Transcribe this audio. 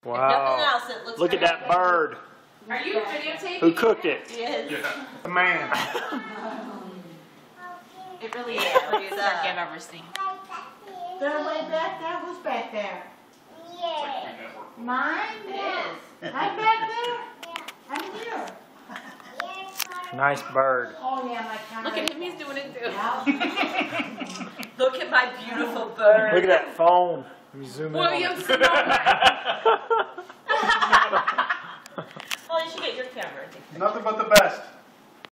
Wow. Else, it looks Look at that bird. Are you videotaping? Who cooked it? Yes. Yeah. The man. It really is the prettiest turkey I've ever seen. They're way back there. Who's back there? Yeah. Mine? It is. I'm back there? I'm here. Nice bird. Oh yeah, my camera. Look at him, he's doing it too. Look at my beautiful bird. Look at that phone. Let me zoom in on it. William Sonoma. Well, you should get your camera. Nothing but the best.